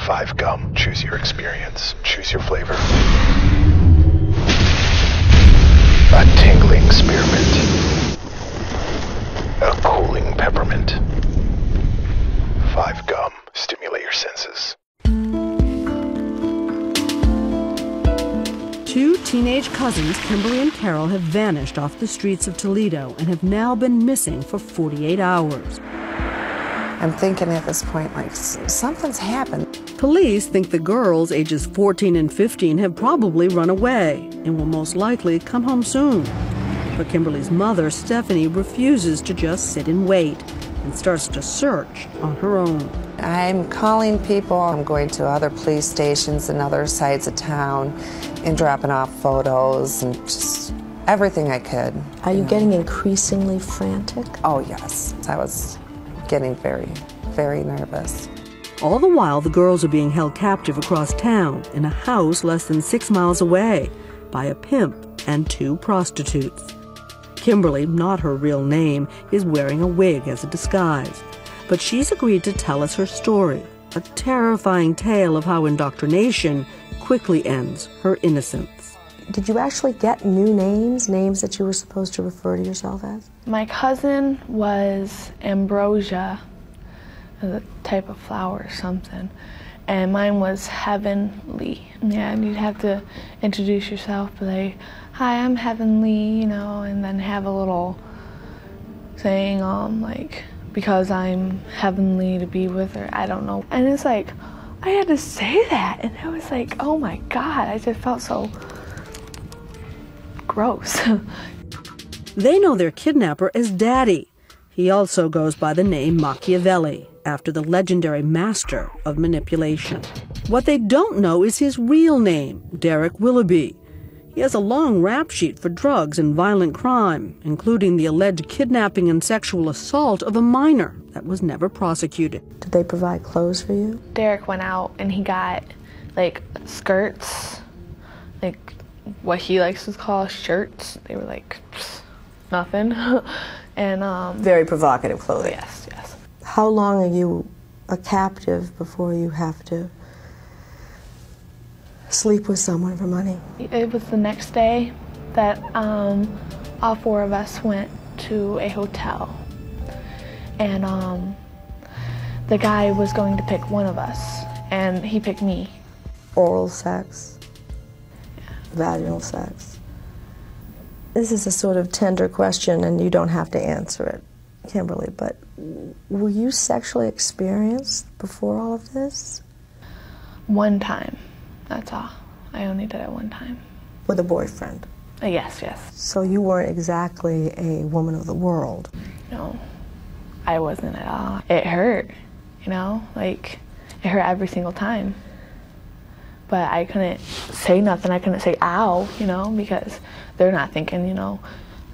5 gum. Choose your experience. Choose your flavor. A tingling spearmint. A cooling peppermint. 5 gum. Stimulate your senses. 2 teenage cousins, Kimberly and Carol, have vanished off the streets of Toledo and have now been missing for 48 hours. I'm thinking at this point, like, something's happened. Police think the girls, ages 14 and 15, have probably run away and will most likely come home soon. But Kimberly's mother, Stephanie, refuses to just sit and wait and starts to search on her own. I'm calling people. I'm going to other police stations and other sides of town and dropping off photos and just everything I could. Are you getting increasingly frantic? Oh, yes. I was getting very, very nervous. All the while, the girls are being held captive across town in a house less than 6 miles away by a pimp and 2 prostitutes. Kimberly, not her real name, is wearing a wig as a disguise. But she's agreed to tell us her story, a terrifying tale of how indoctrination quickly ends her innocence. Did you actually get new names, names that you were supposed to refer to yourself as? My cousin was Ambrosia, a type of flower or something, and mine was Heavenly. Yeah, and you'd have to introduce yourself, be like, "Hi, I'm Heavenly," you know, and then have a little saying, like, because I'm heavenly to be with her, I don't know. And it's like, I had to say that, and it was like, oh my God, I just felt so gross. They know their kidnapper as Daddy. He also goes by the name Machiavelli, after the legendary master of manipulation. What they don't know is his real name, Derek Willoughby. He has a long rap sheet for drugs and violent crime, including the alleged kidnapping and sexual assault of a minor that was never prosecuted. Did they provide clothes for you? Derek went out and he got, like, skirts, like what he likes to call shirts. They were like, nothing. And very provocative clothing. Yes, yes. How long are you a captive before you have to sleep with someone for money? It was the next day that all 4 of us went to a hotel, and the guy was going to pick one of us, and he picked me. Oral sex? Yeah. Vaginal sex? This is a sort of tender question, and you don't have to answer it, Kimberly, but were you sexually experienced before all of this? One time. That's all. I only did it one time. With a boyfriend? Yes, yes. So you weren't exactly a woman of the world? No, I wasn't at all. It hurt, you know, like, it hurt every single time. But I couldn't say nothing. I couldn't say ow, you know, because they're not thinking, you know,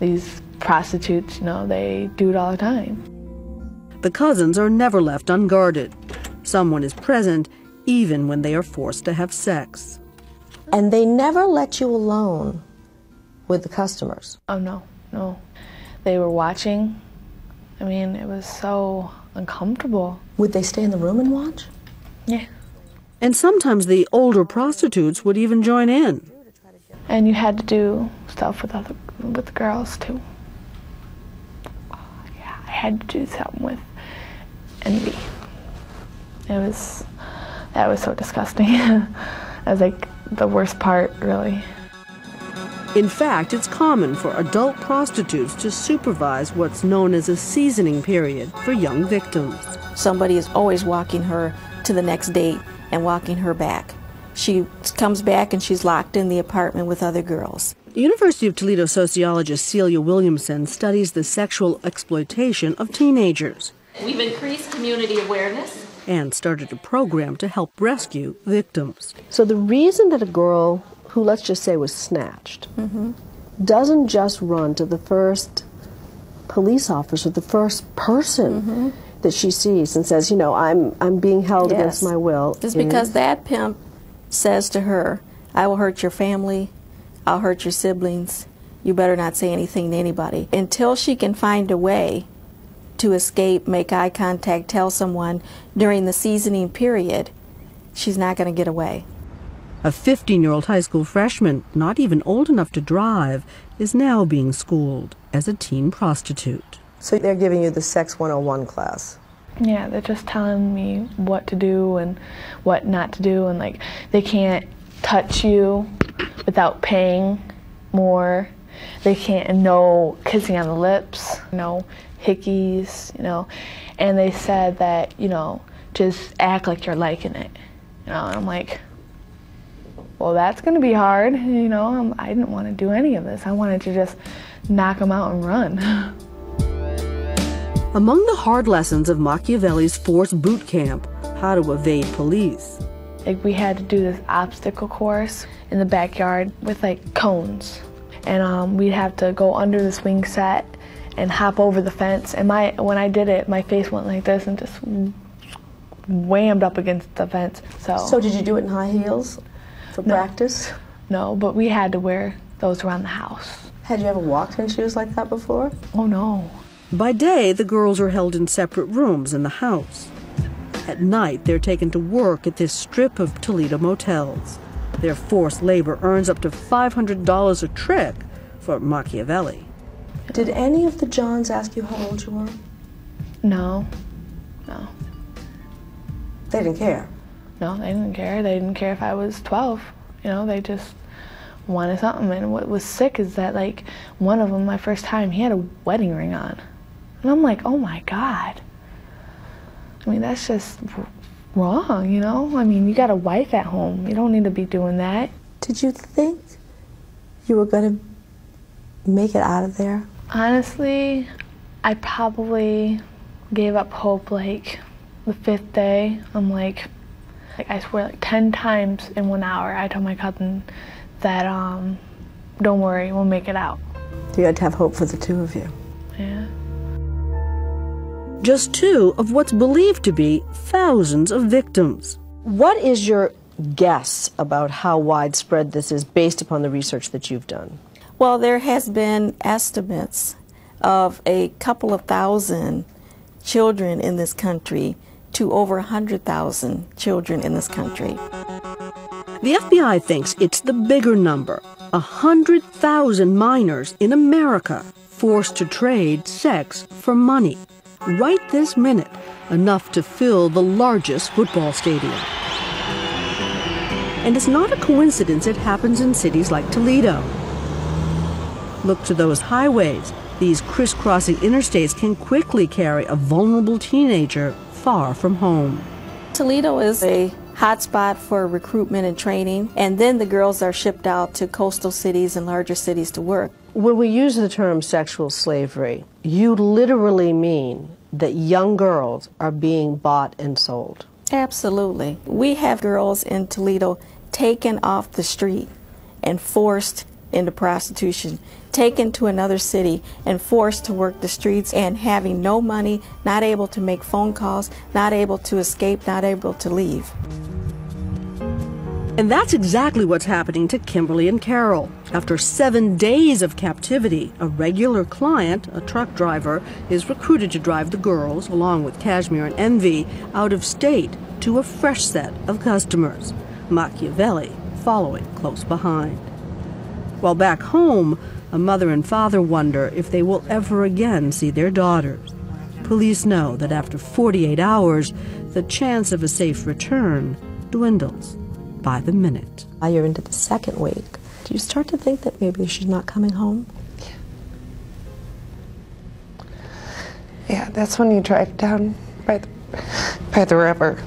these prostitutes, you know, they do it all the time. The cousins are never left unguarded. Someone is present even when they are forced to have sex. And they never let you alone with the customers? Oh, no, no. They were watching. I mean, it was so uncomfortable. Would they stay in the room and watch? Yeah. And sometimes the older prostitutes would even join in. And you had to do stuff with the girls, too. Oh, yeah, I had to do something with envy. That was so disgusting. That was like the worst part, really. In fact, it's common for adult prostitutes to supervise what's known as a seasoning period for young victims. Somebody is always walking her to the next date and walking her back. She comes back and she's locked in the apartment with other girls. University of Toledo sociologist Celia Williamson studies the sexual exploitation of teenagers. We've increased community awareness And started a program to help rescue victims. So the reason that a girl who, let's just say, was snatched, doesn't just run to the first police officer, the first person that she sees and says, you know, I'm being held against my will. It's because that pimp says to her, I will hurt your family, I'll hurt your siblings, you better not say anything to anybody. Until she can find a way to escape, make eye contact, tell someone during the seasoning period, she's not going to get away. A 15-year-old high school freshman, not even old enough to drive, is now being schooled as a teen prostitute. So they're giving you the Sex 101 class? Yeah, they're just telling me what to do and what not to do, and like they can't touch you without paying more. They can't, no kissing on the lips, no hickeys, and they said that, just act like you're liking it, and I'm like, well, that's going to be hard, I didn't want to do any of this. I wanted to just knock them out and run. Among the hard lessons of Machiavelli's forced boot camp, how to evade police. Like, we had to do this obstacle course in the backyard with like cones, and we'd have to go under the swing set and hop over the fence. And when I did it, my face went like this and just whammed up against the fence. So did you do it in high heels for practice? No, but we had to wear those around the house. Had you ever walked in shoes like that before? Oh no. By day, the girls are held in separate rooms in the house. At night, they're taken to work at this strip of Toledo motels. Their forced labor earns up to $500 a trick for Machiavelli. Did any of the Johns ask you how old you were? No. They didn't care? No, they didn't care. They didn't care if I was 12. They just wanted something. And what was sick is that, like, one of them, my first time, he had a wedding ring on. And I'm like, oh my God. I mean, that's just wrong, I mean, you got a wife at home. You don't need to be doing that. Did you think you were going to make it out of there? Honestly, I probably gave up hope like the 5th day. I'm like I swear, like 10 times in 1 hour, I told my cousin that, don't worry, we'll make it out. You had to have hope for the two of you. Yeah. Just 2 of what's believed to be thousands of victims. What is your guess about how widespread this is based upon the research that you've done? Well, there has been estimates of a couple of thousand children in this country to over 100,000 children in this country. The FBI thinks it's the bigger number, 100,000 minors in America forced to trade sex for money. Right this minute, enough to fill the largest football stadium. And it's not a coincidence it happens in cities like Toledo. Look to those highways. These crisscrossing interstates can quickly carry a vulnerable teenager far from home. Toledo is a hotspot for recruitment and training, and then the girls are shipped out to coastal cities and larger cities to work. When we use the term sexual slavery, you literally mean that young girls are being bought and sold. Absolutely. We have girls in Toledo taken off the street and forced into prostitution, taken to another city and forced to work the streets, and having no money, not able to make phone calls, not able to escape, not able to leave. And that's exactly what's happening to Kimberly and Carol. After 7 days of captivity, a regular client, a truck driver, is recruited to drive the girls, along with Kashmir and Envy, out of state to a fresh set of customers, Machiavelli following close behind. While back home, a mother and father wonder if they will ever again see their daughters. Police know that after 48 hours, the chance of a safe return dwindles by the minute. Now you're into the second week. Do you start to think that maybe she's not coming home? Yeah, that's when you drive down by the river.